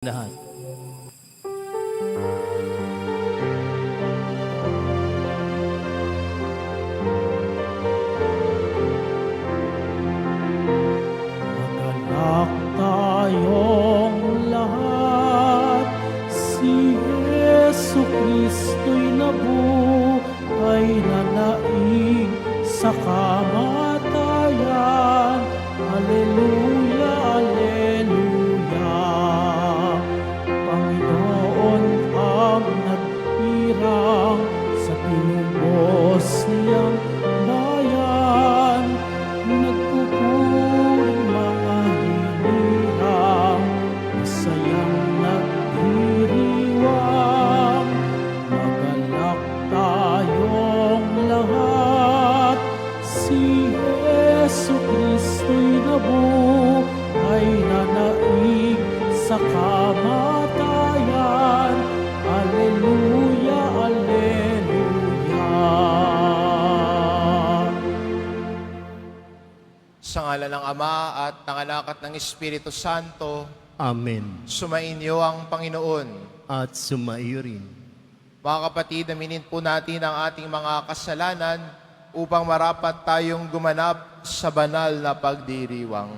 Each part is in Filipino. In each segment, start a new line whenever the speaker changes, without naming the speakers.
lahat.
Magalak tayong lahat, si Yesu Kristo'y nabuhay na naig sa kamatayan. Alleluia, alleluia. Panginoon ang nagpirang sa pinubos niyang bayan, nagpupuring mga hinirang, masayang nagdiriwang. Magalak tayong lahat, si Yesu Kristo'y nabuhay na naig sa kamatayan. Alleluia, alleluia.
Sa ngalan ng Ama at ng Anak at ng Espiritu Santo,
Amen.
sumainyo ang Panginoon.
At sumaiyo rin.
Mga kapatid, aminin po natin ang ating mga kasalanan upang marapat tayong gumanap sa banal na pagdiriwang.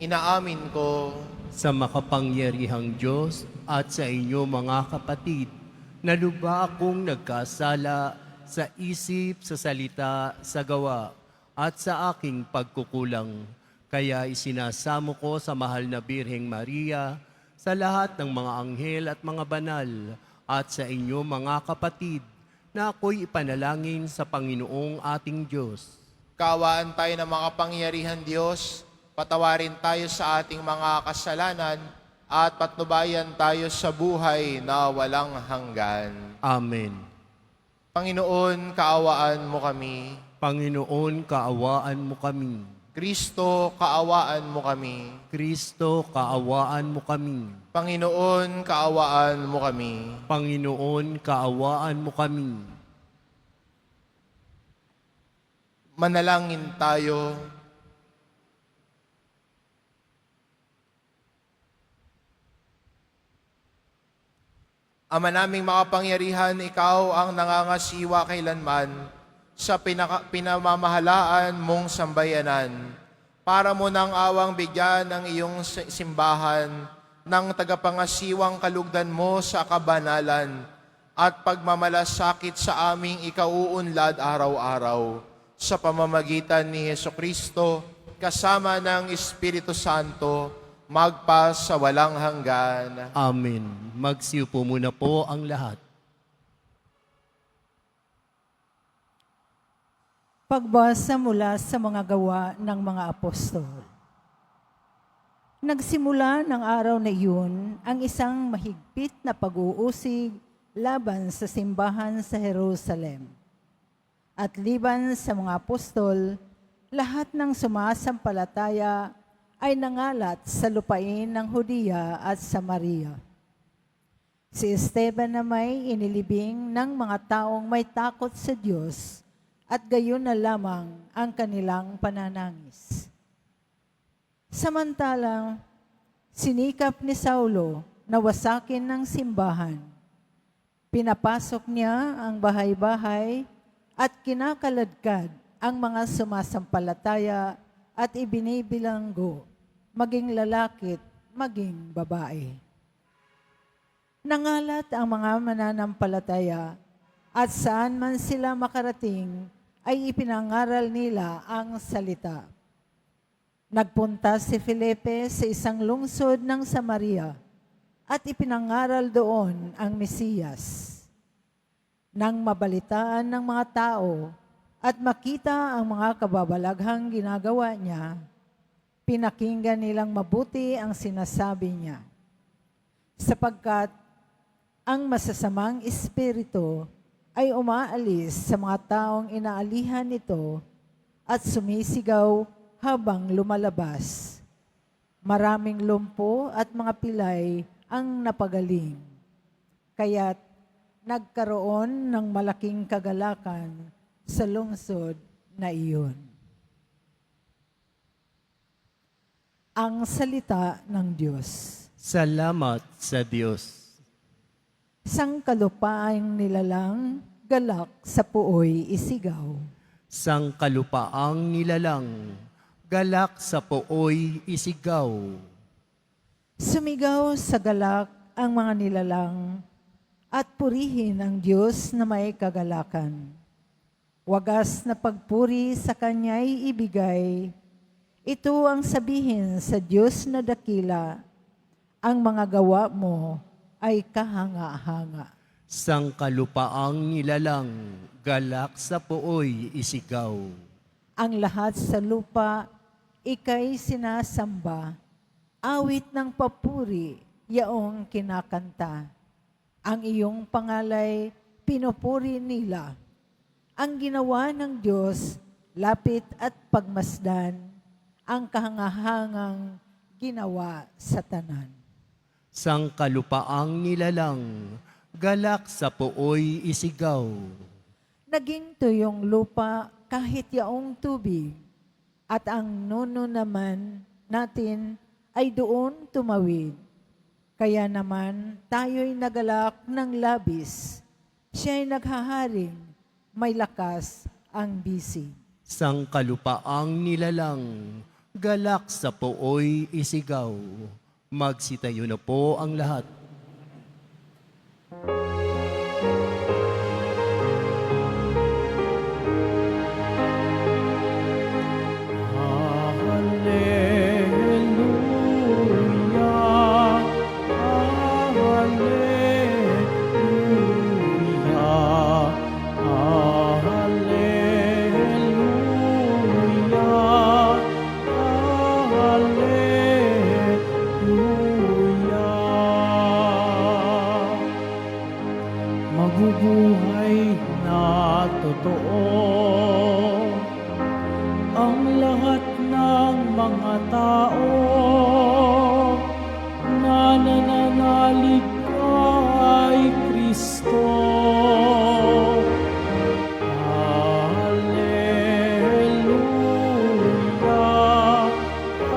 Inaamin ko
Sa makapangyarihang Diyos at sa inyo mga kapatid, na lubha akong nagkasala sa isip, sa salita, sa gawa, at sa aking pagkukulang. Kaya isinasamo ko sa mahal na Birheng Maria, sa lahat ng mga anghel at mga banal, at sa inyo mga kapatid, na ako'y ipanalangin sa Panginoong ating Diyos.
kaawaan tayo ng makapangyarihan Diyos, patawarin tayo sa ating mga kasalanan, at patnubayan tayo sa buhay na walang hanggan.
Amen.
Panginoon, kaawaan mo kami.
Panginoon, kaawaan mo kami.
Kristo, kaawaan mo kami.
Kristo, kaawaan mo kami.
Panginoon, kaawaan mo kami.
Panginoon, kaawaan mo kami.
Manalangin tayo. Ama naming makapangyarihan, ikaw ang nangangasiwa kailanman sa pinamamahalaan mong sambayanan. Para mo nang awang bigyan ang iyong simbahan ng tagapangasiwang kalugdan mo sa kabanalan at pagmamalasakit sa aming ikauunlad araw-araw sa pamamagitan ni Jesucristo kasama ng Espiritu Santo magpa sa walang hanggan.
Amen. Magsiupo muna po ang lahat.
Pagbasa mula sa mga gawa ng mga apostol. Nagsimula ng araw na iyon ang isang mahigpit na pag-uusig laban sa simbahan sa Jerusalem. At liban sa mga apostol, lahat ng sumasampalataya ay nangalat sa lupain ng Hudiya at Samaria. Si Esteban na may inilibing ng mga taong may takot sa Diyos at gayon na lamang ang kanilang pananangis. Samantalang, sinikap ni Saulo na wasakin ng simbahan. Pinapasok niya ang bahay-bahay at kinakaladkad ang mga sumasampalataya at ibinibilanggo, maging lalakit, maging babae. Nangalat ang mga mananampalataya at saan man sila makarating ay ipinangaral nila ang salita. Nagpunta si Felipe sa isang lungsod ng Samaria at ipinangaral doon ang Mesiyas. Nang mabalitaan ng mga tao at makita ang mga kababalaghang ginagawa niya, pinakinggan nilang mabuti ang sinasabi niya. Sapagkat ang masasamang espiritu ay umaalis sa mga taong inaalihan nito at sumisigaw habang lumalabas. Maraming lumpo at mga pilay ang napagaling. Kaya't nagkaroon ng malaking kagalakan sa lungsod na iyon. Ang salita ng Diyos.
Salamat sa Diyos.
Sangkalupaang nilalang, galak sa puoy isigaw.
Sangkalupaang nilalang, galak sa pooy isigaw.
Sumigaw sa galak ang mga nilalang at purihin ang Diyos na may kagalakan. Wagas na pagpuri sa Kanya'y ibigay. Ito ang sabihin sa Diyos na dakila, ang mga gawa mo ay kahanga-hanga.
Sangkalupaang nilalang, galak sa pooy isigaw.
Ang lahat sa lupa, ika'y sinasamba. Awit ng papuri, yaong kinakanta. Ang iyong pangalay, pinupuri nila. Ang ginawa ng Diyos, lapit at pagmasdan, ang kahangahangang ginawa sa tanan.
Sangkalupaang nilalang, galak sa pooy isigaw.
Naging tuyong lupa kahit yaong tubig, at ang nuno naman natin ay doon tumawid. Kaya naman tayo'y nagalak ng labis. Siya'y naghaharing, may lakas ang bisig.
Sangkalupaang nilalang, galak sa pooy isigaw. Magsitayo na po ang lahat.
Hallelujah, hallelujah, hallelujah, hallelujah. Mabubuhay na totoo ang lahat ng mga tao na nananalig kay Kristo. Hallelujah,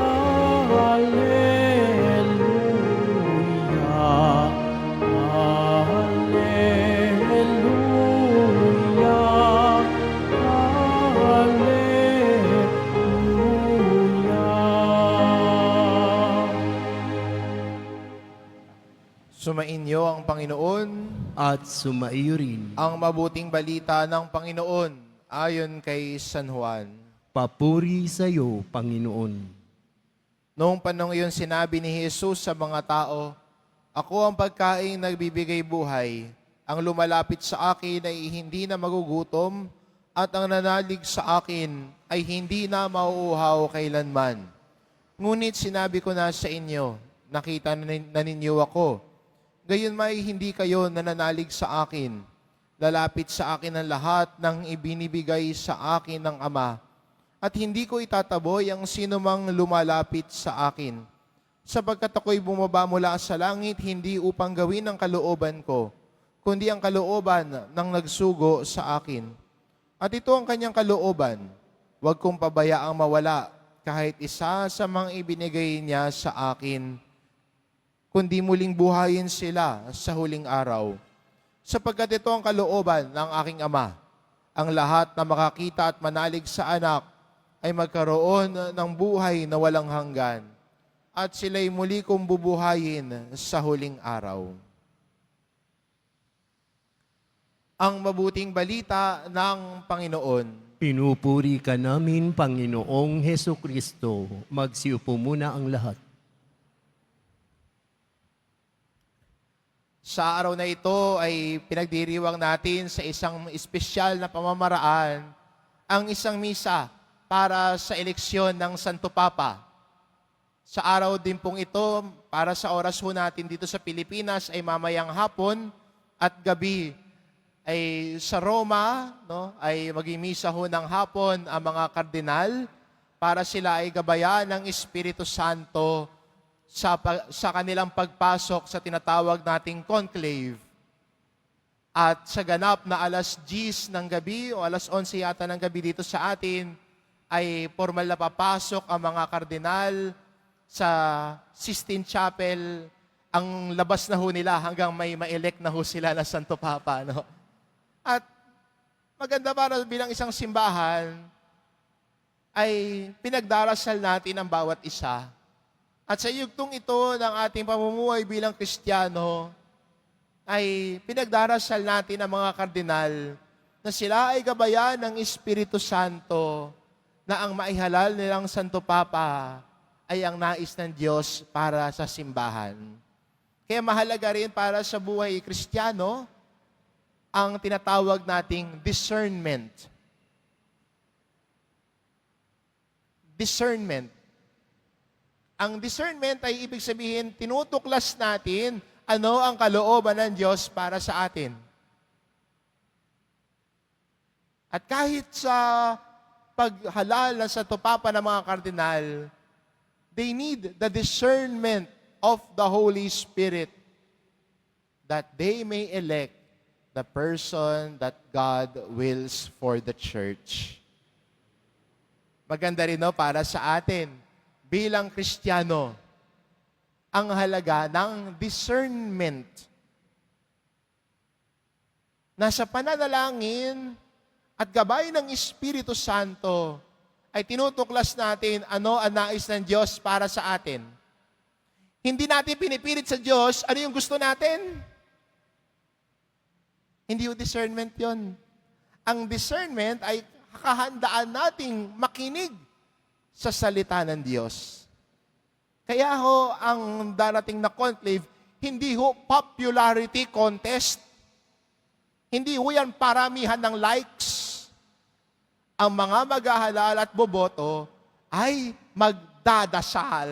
hallelujah, hallelujah, hallelujah.
Sumainyo ang Panginoon,
At sumaiyo rin.
ang mabuting balita ng Panginoon ayon kay San Juan.
Papuri sa iyo, Panginoon.
Noong panahon iyon sinabi ni Jesus sa mga tao, "Ako ang pagkaing nagbibigay buhay. Ang lumalapit sa akin ay hindi na magugutom, at ang nanalig sa akin ay hindi na mauuhaw kailanman. Ngunit sinabi ko na sa inyo, nakita na ninyo ako. Gayon may hindi kayo nananalig sa akin. Lalapit sa akin ang lahat ng ibinibigay sa akin ng Ama, at hindi ko itataboy ang sinumang lumalapit sa akin. Sapagkat ako'y bumaba mula sa langit, hindi upang gawin ang kalooban ko, kundi ang kalooban ng nagsugo sa akin. At ito ang kanyang kalooban, huwag kong pabayaang mawala kahit isa sa mga ibinigay niya sa akin, kundi muling buhayin sila sa huling araw. Sapagkat ito ang kalooban ng aking Ama, ang lahat na makakita at manalig sa anak ay magkaroon ng buhay na walang hanggan, at sila'y muli kong bubuhayin sa huling araw." Ang mabuting balita ng Panginoon.
Pinupuri ka namin, Panginoong Heso Kristo. Magsiupo muna ang lahat.
Sa araw na ito ay pinagdiriwang natin sa isang espesyal na pamamaraan ang isang misa para sa eleksyon ng Santo Papa. Sa araw din pong ito, para sa oras ho natin dito sa Pilipinas ay mamayang hapon at gabi ay sa Roma, ay magimisa ho ng hapon ang mga kardinal para sila ay gabayan ng Espiritu Santo sa kanilang pagpasok sa tinatawag nating conclave. At sa ganap na alas 10 ng gabi o alas 11 yata ng gabi dito sa atin, ay formal na papasok ang mga kardinal sa Sistine Chapel, ang labas na ho nila hanggang may ma-elect na ho sila na Santo Papa. No? At maganda para bilang isang simbahan, ay pinagdarasal natin ang bawat isa. At sa yugtong ito ng ating pamumuhay bilang Kristiyano, ay pinagdarasal natin ang mga kardinal na sila ay gabayan ng Espiritu Santo na ang maihalal nilang Santo Papa ay ang nais ng Diyos para sa simbahan. Kaya mahalaga rin para sa buhay Kristiyano ang tinatawag nating discernment. Discernment. Ang discernment ay ibig sabihin, tinutuklas natin ano ang kalooban ng Diyos para sa atin. At kahit sa paghalal ng Santo Papa ng mga kardinal, they need the discernment of the Holy Spirit that they may elect the person that God wills for the church. Maganda rin para sa atin bilang Kristiyano ang halaga ng discernment. Nasa pananalangin at gabay ng Espiritu Santo ay tinutuklas natin ano ang nais ng Diyos para sa atin. Hindi natin pinipilit sa Diyos ano yung gusto natin. Hindi yung discernment yon. Ang discernment ay kahandaan nating makinig sa salita ng Diyos. Kaya ho, ang darating na conclave, hindi ho popularity contest. Hindi ho yan paramihan ng likes. Ang mga maghahalal at boboto ay magdadasal.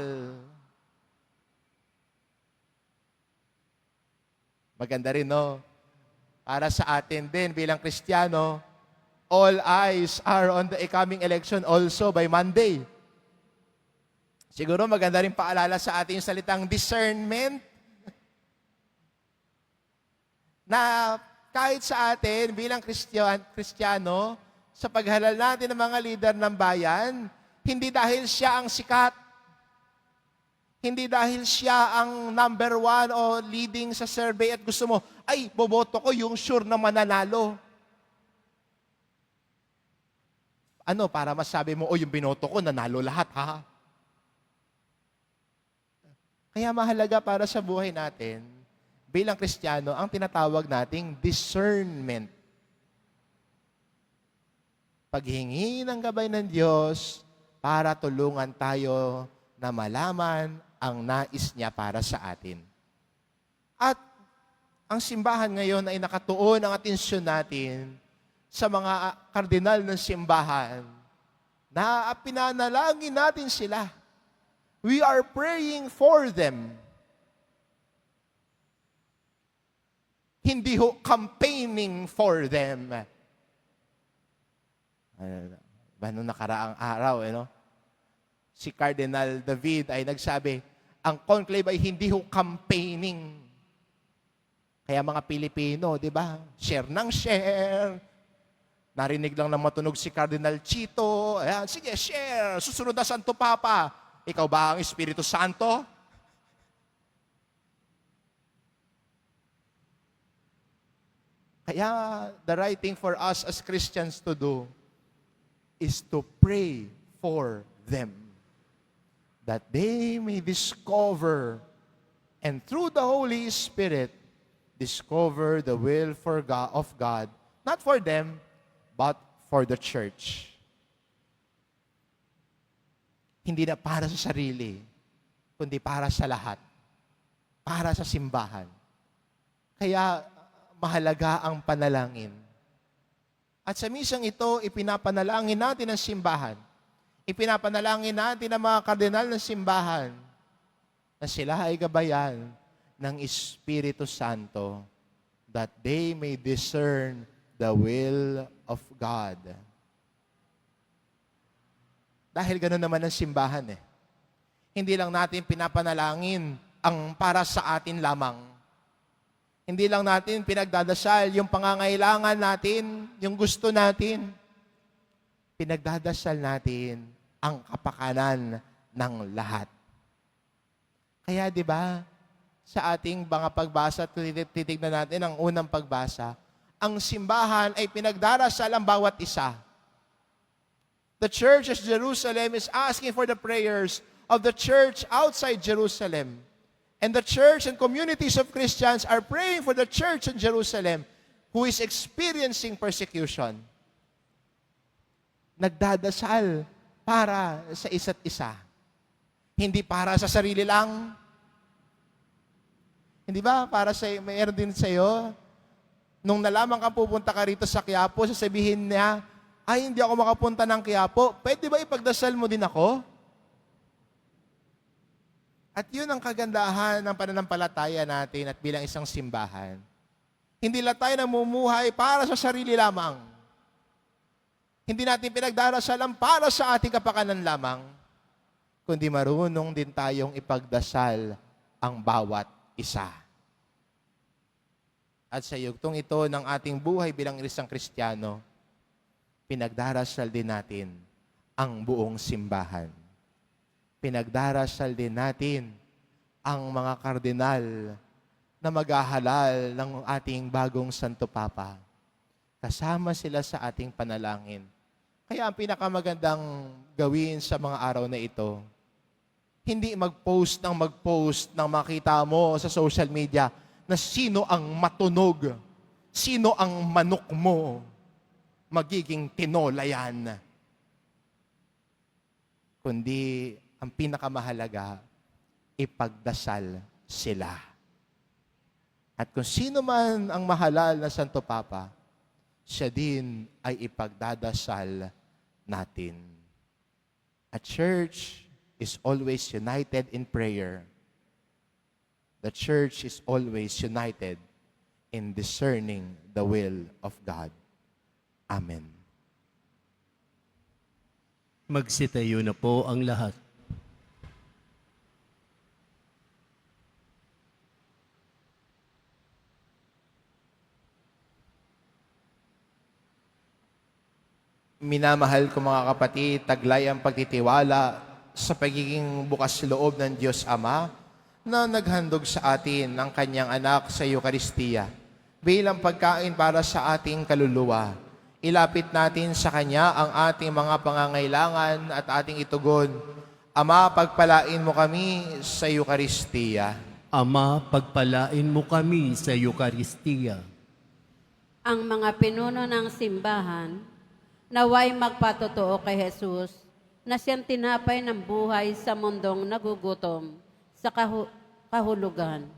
Maganda rin, no? Para sa atin din bilang Kristiyano, all eyes are on the coming election also by Monday. Siguro maganda rin paalala sa atin yung salitang discernment. Na kahit sa atin bilang Kristiyano, sa paghalal natin ng mga lider ng bayan, hindi dahil siya ang sikat, hindi dahil siya ang number 1 o leading sa survey at gusto mo, ay, boboto ko yung sure na mananalo. Ano, para masabi mo, yung binoto ko, nanalo lahat, ha? Kaya mahalaga para sa buhay natin, bilang Kristiyano, ang tinatawag nating discernment. Paghingi ng gabay ng Diyos para tulungan tayo na malaman ang nais niya para sa atin. At ang simbahan ngayon ay nakatuon ang atensyon natin sa mga kardinal ng simbahan na pinanalangin natin sila. We are praying for them. Hindi ho campaigning for them. Noong nakaraang araw, si Cardinal David ay nagsabi, ang conclave ay hindi ho campaigning. Kaya mga Pilipino, di ba? Share ng share. Narinig lang na matunog si Cardinal Chito. Ayan, sige, share. Susunod na Santo Papa. Ikaw ba ang Espiritu Santo? Kaya the right thing for us as Christians to do is to pray for them. That they may discover and through the Holy Spirit discover the will of God, not for them, but for the church. Hindi na para sa sarili, kundi para sa lahat. Para sa simbahan. Kaya mahalaga ang panalangin. At sa misang ito, ipinapanalangin natin ang simbahan. Ipinapanalangin natin ang mga kardinal ng simbahan na sila ay gabayan ng Espiritu Santo that they may discern the will of God. Dahil gano'n naman ang simbahan Hindi lang natin pinapanalangin ang para sa atin lamang. Hindi lang natin pinagdadasal yung pangangailangan natin, yung gusto natin. Pinagdadasal natin ang kapakanan ng lahat. Kaya 'di ba, sa ating mga pagbasa, titignan natin ang unang pagbasa, ang simbahan ay pinagdarasal ang bawat isa. The church at Jerusalem is asking for the prayers of the church outside Jerusalem. And the church and communities of Christians are praying for the church in Jerusalem who is experiencing persecution. Nagdadasal para sa isa't isa. Hindi para sa sarili lang. Hindi ba? Para sa mayroon din sa iyo. Nung nalaman ka pupunta ka rito sa Quiapo, sasabihin niya, ay, hindi ako makapunta ng Quiapo. Pwede ba ipagdasal mo din ako? At yun ang kagandahan ng pananampalataya natin at bilang isang simbahan. Hindi lang tayo namumuhay para sa sarili lamang. Hindi natin pinagdarasalan para sa ating kapakanan lamang, kundi marunong din tayong ipagdasal ang bawat isa. At sa yugtong ito ng ating buhay bilang isang Kristiyano, pinagdarasal din natin ang buong simbahan. Pinagdarasal din natin ang mga kardinal na maghahalal ng ating bagong Santo Papa. Kasama sila sa ating panalangin. Kaya ang pinakamagandang gawin sa mga araw na ito, hindi mag-post ng makita mo sa social media na sino ang matunog, sino ang manok mo, magiging tinola yan. Kundi ang pinakamahalaga, ipagdasal sila. At kung sino man ang mahalal na Santo Papa, siya din ay ipagdadasal natin. A church is always united in prayer. The church is always united in discerning the will of God. Amen.
Magsitayo na po ang lahat.
Minamahal ko mga kapatid, taglay ang pagtitiwala sa pagiging bukas loob ng Diyos Ama na naghandog sa atin ng Kanyang anak sa Eucharistia bilang pagkain para sa ating kaluluwa. Ilapit natin sa Kanya ang ating mga pangangailangan at ating itugon. Ama, pagpalain mo kami sa Eucharistia.
Ama, pagpalain mo kami sa Eucharistia.
Ang mga pinuno ng simbahan, naway magpatotoo kay Jesus na siyang tinapay ng buhay sa mundong nagugutom sa kahulugan.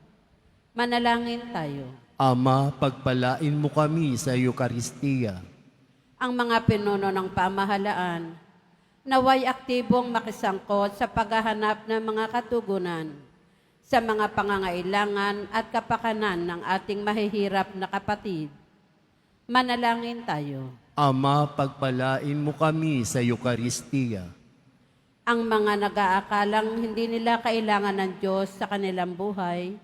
Manalangin tayo.
Ama, pagpalain mo kami sa Eucharistia.
Ang mga pinuno ng pamahalaan, naway aktibong makisangkot sa paghahanap ng mga katugunan sa mga pangangailangan at kapakanan ng ating mahihirap na kapatid. Manalangin tayo.
Ama, pagpalain mo kami sa Eucharistia.
Ang mga nag-aakalang hindi nila kailangan ng Diyos sa kanilang buhay,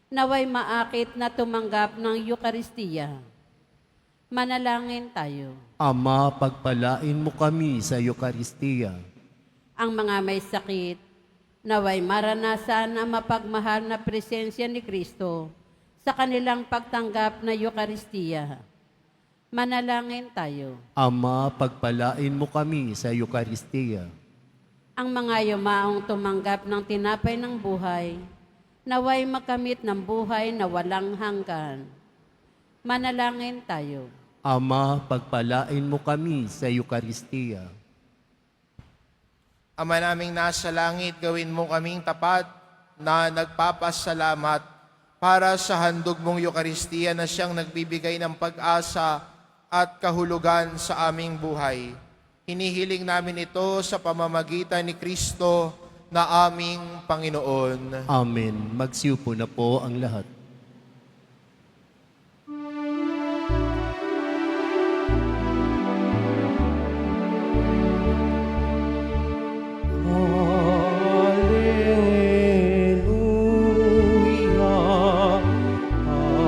naway maakit na tumanggap ng Eucharistia. Manalangin tayo.
Ama, pagpalain mo kami sa Eucharistia.
Ang mga may sakit, naway maranasan ang mapagmahal na presensya ni Kristo sa kanilang pagtanggap na Eucharistia. Manalangin tayo.
Ama, pagpalain mo kami sa Eucharistia.
Ang mga yumaong tumanggap ng tinapay ng buhay, naway makamit ng buhay na walang hanggan. Manalangin tayo.
Ama, pagpalain mo kami sa Eucharistia.
Ama naming nasa langit, gawin mo kaming tapat na nagpapasalamat para sa handog mong Eucharistia na siyang nagbibigay ng pag-asa at kahulugan sa aming buhay. Hinihiling namin ito sa pamamagitan ni Kristo na aming Panginoon.
Amen. Magsiupo na po ang lahat.
Hallelujah, hallelujah, hallelujah,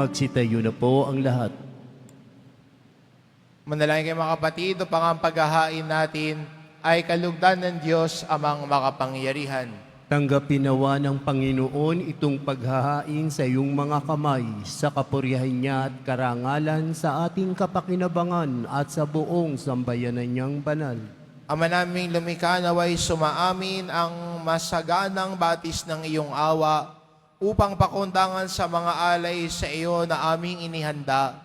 Magsitayo na po ang lahat.
Manalangin kayo mga kapatid, upang ang paghahain natin ay kalugdan ng Diyos amang makapangyarihan.
Tanggapin nawa ng Panginoon itong paghahain sa iyong mga kamay sa kapurihan niya at karangalan sa ating kapakinabangan at sa buong sambayanan niyang banal.
Ama naming lumikha, naway sumaamin ang masaganang batis ng iyong awa upang pakundangan sa mga alay sa iyo na aming inihanda.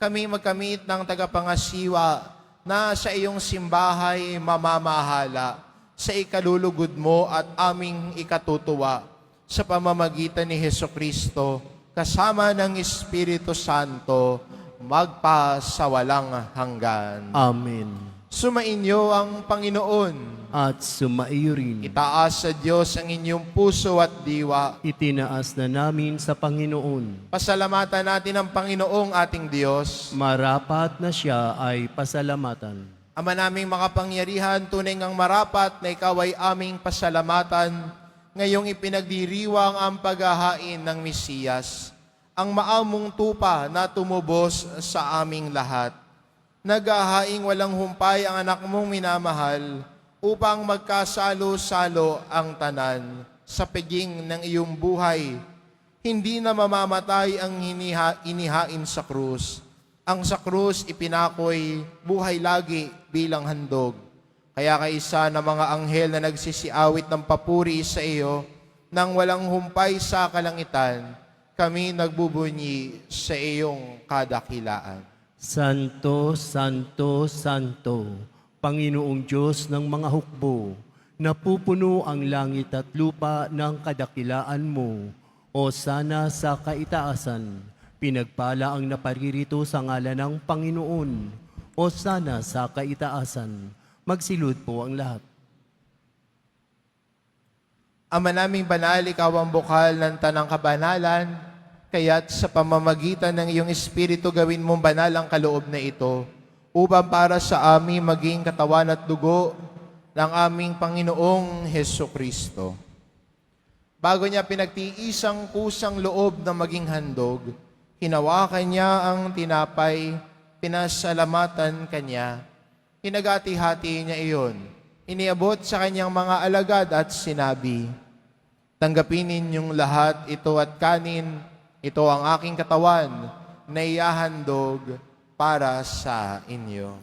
Kami magkamit ng tagapangasiwa na sa iyong simbahay mamamahala sa ikalulugod mo at aming ikatutuwa sa pamamagitan ni Hesukristo kasama ng Espiritu Santo magpasawalang hanggan.
Amen.
Sumainyo ang Panginoon.
At sumaiyo rin.
Itaas sa Diyos ang inyong puso at diwa.
Itinaas na namin sa Panginoon.
Pasalamatan natin ang Panginoong ating Diyos.
Marapat na siya ay pasalamatan.
Ama naming makapangyarihan, tunay ngang marapat na ikaw ay aming pasalamatan ngayong ipinagdiriwang ang paghahain ng Mesiyas, ang maamong tupa na tumubos sa aming lahat. Naghahaing walang humpay ang anak mong minamahal upang magkasalo-salo ang tanan sa piging ng iyong buhay. Hindi na mamamatay ang inihain sa krus. Ang sa krus ipinakoy buhay lagi bilang handog. Kaya kaisa ng mga anghel na nagsisiawit ng papuri sa iyo nang walang humpay sa kalangitan, kami nagbubunyi sa iyong kadakilaan.
Santo, Santo, Santo, Panginoong Diyos ng mga hukbo, napupuno ang langit at lupa ng kadakilaan mo, o sana sa kaitaasan, pinagpala ang naparirito sa ngalan ng Panginoon, o sana sa kaitaasan, magsilud po ang lahat.
Ama naming banal, ikaw ang bukal ng tanang kabanalan, kaya't sa pamamagitan ng iyong Espiritu gawin mong banal ang kaloob na ito, upang para sa amin maging katawan at dugo ng aming Panginoong Hesukristo. Bago niya pinagtiisang kusang loob na maging handog, hinawakan niya ang tinapay, pinasalamatan kanya, hinagati-hati niya iyon, iniabot sa kanyang mga alagad at sinabi, "Tanggapin ninyong lahat ito at kanin, ito ang aking katawan na ihahandog para sa inyo."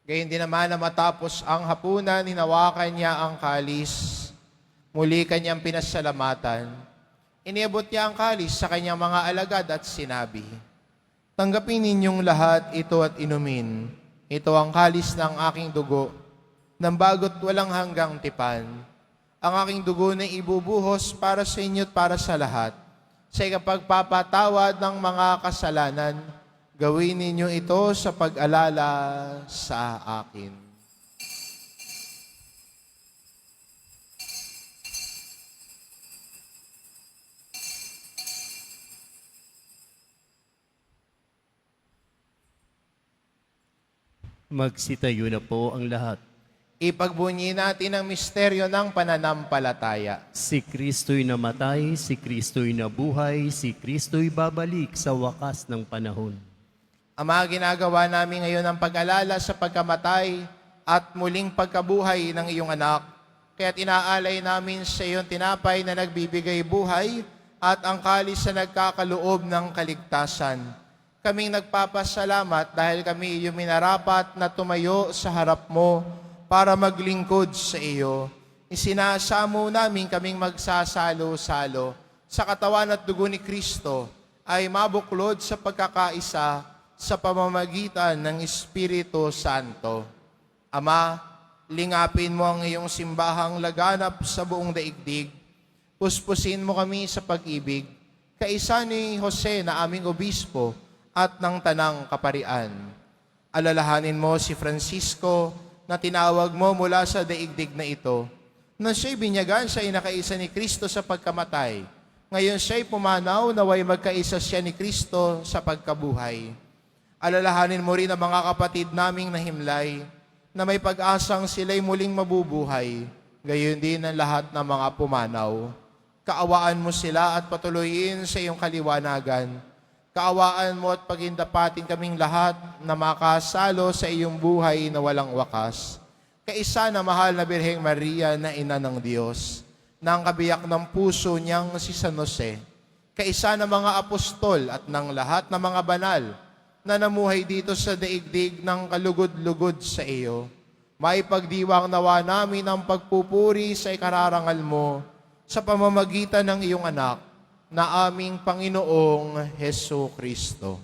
Gayun din naman na matapos ang hapunan, hinawakan niya ang kalis, muli kanyang pinasalamatan. Iniabot niya ang kalis sa kanyang mga alagad at sinabi, "Tanggapin ninyong lahat ito at inumin. Ito ang kalis ng aking dugo, ng bago't walang hanggang tipan. Ang aking dugo na ibubuhos para sa inyo at para sa lahat. Sa ikapagpapatawad ng mga kasalanan, gawin ninyo ito sa pag-alala sa akin."
Magsitayo na po ang lahat.
Ipagbunyi natin ang misteryo ng pananampalataya.
Si Kristo'y namatay, si Kristo'y nabuhay, si Kristo'y babalik sa wakas ng panahon.
Ama, ginagawa namin ngayon ang pag-alala sa pagkamatay at muling pagkabuhay ng iyong anak. Kaya't inaalay namin sa iyong tinapay na nagbibigay buhay at ang kalis na nagkakaloob ng kaligtasan. Kaming nagpapasalamat dahil kami iyong minarapat na tumayo sa harap mo para maglingkod sa iyo. Isinasamo namin kaming magsasalo-salo sa katawan at dugo ni Kristo ay mabuklod sa pagkakaisa sa pamamagitan ng Espiritu Santo. Ama, lingapin mo ang iyong simbahang laganap sa buong daigdig. Puspusin mo kami sa pag-ibig, kaisa ni Jose na aming obispo at ng tanang kaparian. Alalahanin mo si Francisco na tinawag mo mula sa daigdig na ito, na siya'y binyagan sa inakaisa ni Kristo sa pagkamatay. Ngayon siya'y pumanaw, naway magkaisa siya ni Kristo sa pagkabuhay. Alalahanin mo rin ang mga kapatid naming nahimlay na may pag-asang sila'y muling mabubuhay, gayon din ang lahat ng mga pumanaw. Kaawaan mo sila at patuloyin sa iyong kaliwanagan. Kaawaan mo at pagindapatin kaming lahat na makasalo sa iyong buhay na walang wakas. Kaisa na mahal na Birheng Maria na ina ng Diyos, ng kabiyak ng puso niyang si San Jose, kaisa ng mga apostol at ng lahat ng mga banal na namuhay dito sa daigdig ng kalugod-lugod sa iyo. May pagdiwang nawa namin ang pagpupuri sa ikararangal mo sa pamamagitan ng iyong anak na aming Panginoong Hesu Kristo.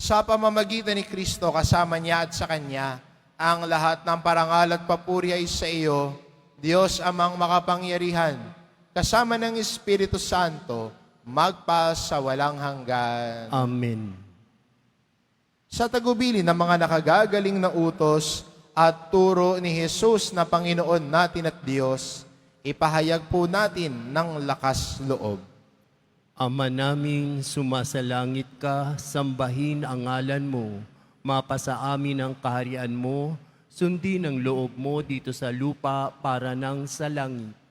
Sa pamamagitan ni Kristo, kasama niya at sa Kanya, ang lahat ng parangal at papuri ay sa iyo, Diyos amang makapangyarihan, kasama ng Espiritu Santo, magpa sa walang hanggan.
Amen.
Sa tagubilin ng mga nakagagaling na utos at turo ni Jesus na Panginoon natin at Diyos, ipahayag po natin ng lakas loob.
Ama naming sumasalangit ka, sambahin ang ngalan mo, mapasa amin ang kaharian mo, sundin ang loob mo dito sa lupa para nang sa langit.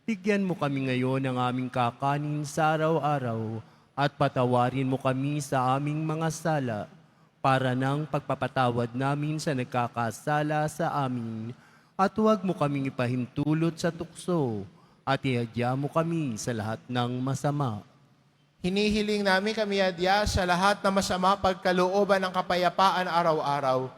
Bigyan mo kami ngayon ng aming kakanin sa araw-araw at patawarin mo kami sa aming mga sala para nang pagpapatawad namin sa nagkakasala sa amin. At huwag mo kaming ipahintulot sa tukso at ihadya mo kami sa lahat ng masama.
Hinihiling namin kami adya sa lahat na masama pagkalooban ng kapayapaan araw-araw.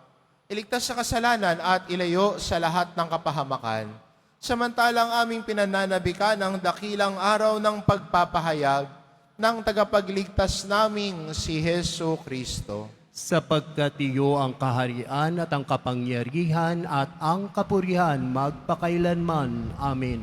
Iligtas sa kasalanan at ilayo sa lahat ng kapahamakan. Samantalang aming pinananabikan ang dakilang araw ng pagpapahayag ng tagapagligtas naming si Hesu Kristo.
Sapagkat iyo ang kaharian at ang kapangyarihan at ang kapurihan magpakailanman. Amen.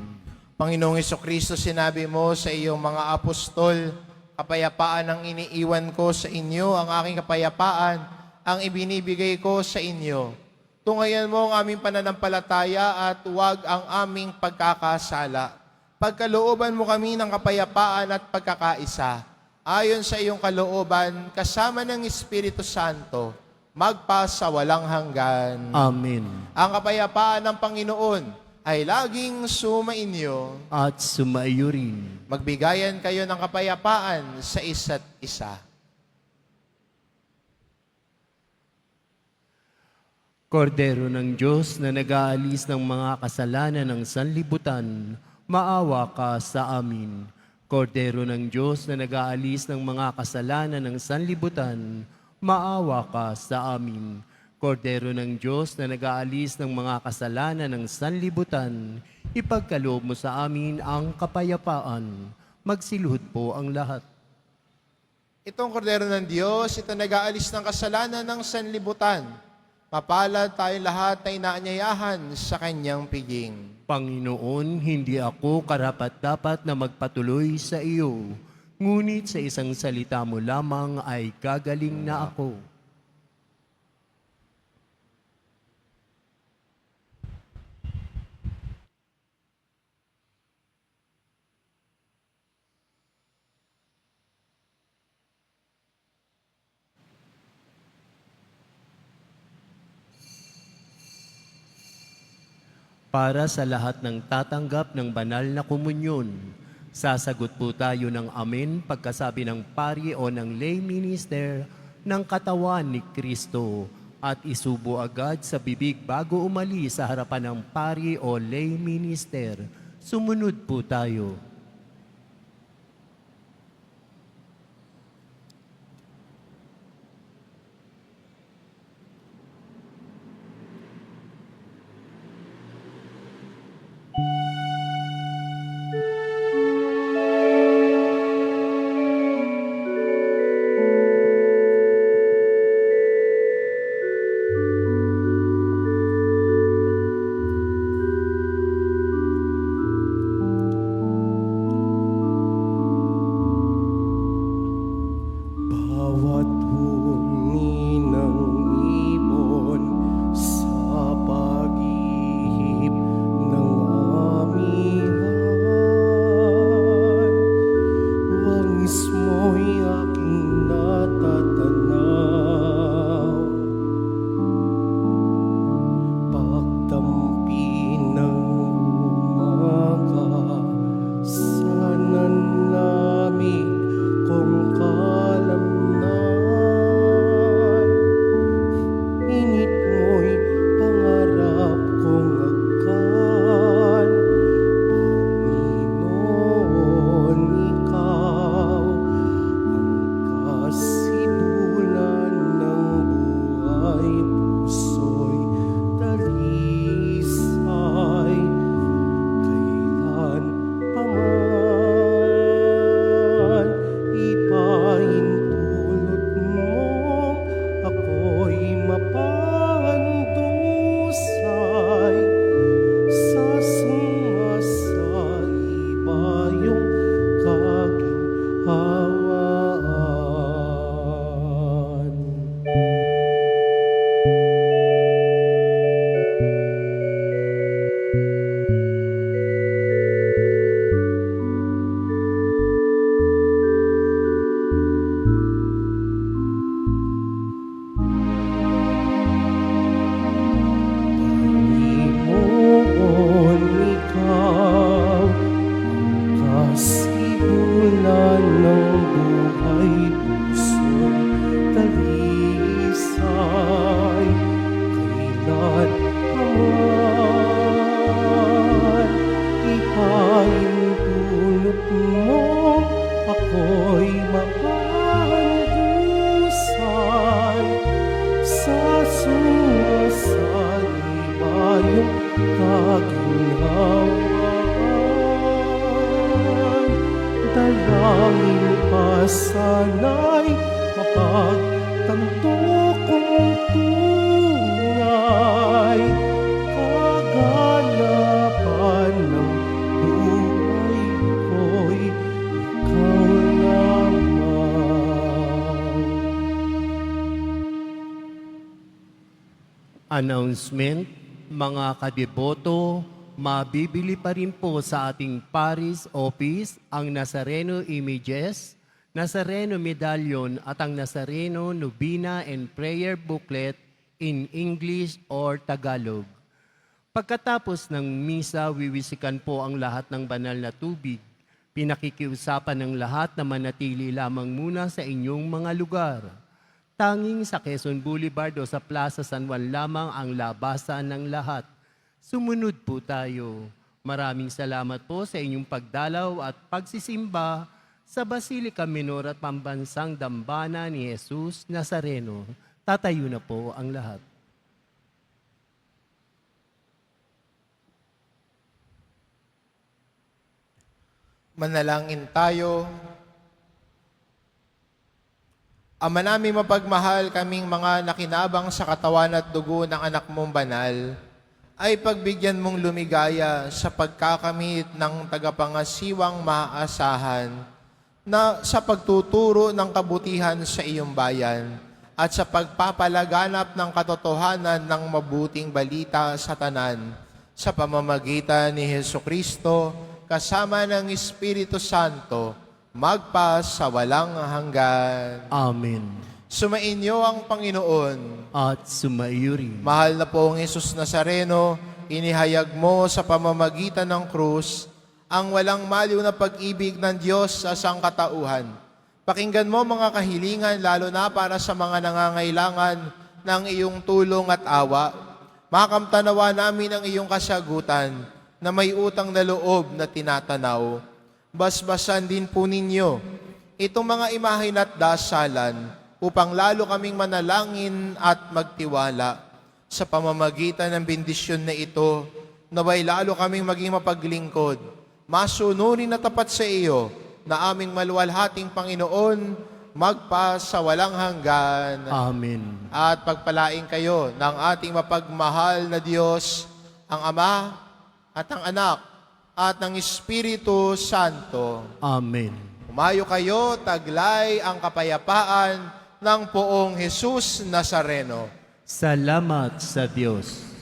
Panginoong Kristo, sinabi mo sa iyong mga apostol, kapayapaan ang iniiwan ko sa inyo, ang aking kapayapaan ang ibinibigay ko sa inyo. Tungayan mo ang aming pananampalataya at huwag ang aming pagkakasala. Pagkalooban mo kami ng kapayapaan at pagkakaisa. Ayon sa iyong kalooban, kasama ng Espiritu Santo, magpa sa walang hanggan.
Amen.
Ang kapayapaan ng Panginoon ay laging sumainyo.
At sumaiyo rin.
Magbigayan kayo ng kapayapaan sa isa't isa.
Kordero ng Diyos na nag-aalis ng mga kasalanan ng sanlibutan, maawa ka sa amin. Kordero ng Diyos na nag-aalis ng mga kasalanan ng sanlibutan, maawa ka sa amin. Kordero ng Diyos na nag-aalis ng mga kasalanan ng sanlibutan, ipagkaloob mo sa amin ang kapayapaan. Magsiluhod po ang lahat.
Itong kordero ng Diyos, ito nag-aalis ng kasalanan ng sanlibutan. Mapalad tayong lahat na inaanyayahan sa kanyang piging.
Panginoon, hindi ako karapat-dapat na magpatuloy sa iyo, ngunit sa isang salita mo lamang ay gagaling na ako. Para sa lahat ng tatanggap ng banal na komunyon, sasagot po tayo ng amen pagkasabi ng pari o ng lay minister ng katawan ni Kristo at isubo agad sa bibig bago umalis sa harapan ng pari o lay minister. Sumunod po tayo.
tanging dulot mo, ako'y mapahandusan sa sumasalibayong kaginhawaan. Dalangin pa sana'y mapagtanto kong tunay kaganapan ng buhay ko'y ikaw lamang.
Announcement, mga kadeboto, mabibili pa rin po sa ating Paris office ang Nazareno images, Nazareno medallion at ang Nazareno Novena and Prayer booklet in English or Tagalog. Pagkatapos ng misa, wiwisikan po ang lahat ng banal na tubig. Pinakikiusapan ng lahat na manatili lamang muna sa inyong mga lugar. Tanging sa Quezon Boulevard o sa Plaza San Juan lamang ang labasan ng lahat. Sumunod po tayo. Maraming salamat po sa inyong pagdalaw at pagsisimba sa Basilica Minor at Pambansang Dambana ni Jesus Nazareno. Tatayo na po ang lahat.
Manalangin tayo. Ama namin mapagmahal, kaming mga nakinabang sa katawan at dugo ng anak mong banal, ay pagbigyan mong lumigaya sa pagkakamit ng tagapangasiwang maaasahan na sa pagtuturo ng kabutihan sa iyong bayan at sa pagpapalaganap ng katotohanan ng mabuting balita sa tanan sa pamamagitan ni Hesukristo kasama ng Espiritu Santo magpa sa walang hanggan.
Amen.
Sumainyo ang Panginoon.
At sumaiyo rin.
Mahal na pong Jesus Nazareno, inihayag mo sa pamamagitan ng krus ang walang maliw na pag-ibig ng Diyos sa sangkatauhan. Pakinggan mo mga kahilingan, lalo na para sa mga nangangailangan ng iyong tulong at awa. Makamtanawa namin ang iyong kasagutan na may utang na loob na tinatanaw. Basbasan din po ninyo itong mga imahin at dasalan upang lalo kaming manalangin at magtiwala. Sa pamamagitan ng bendisyon na ito, naway lalo kaming maging mapaglingkod, masunurin na tapat sa iyo, na aming maluwalhating Panginoon, magpa sa walang hanggan.
Amen.
At pagpalain kayo ng ating mapagmahal na Diyos, ang Ama at ang Anak at ng Espiritu Santo.
Amen.
Umayo kayo, taglay ang kapayapaan ng poong Jesus Nazareno.
Salamat sa Diyos.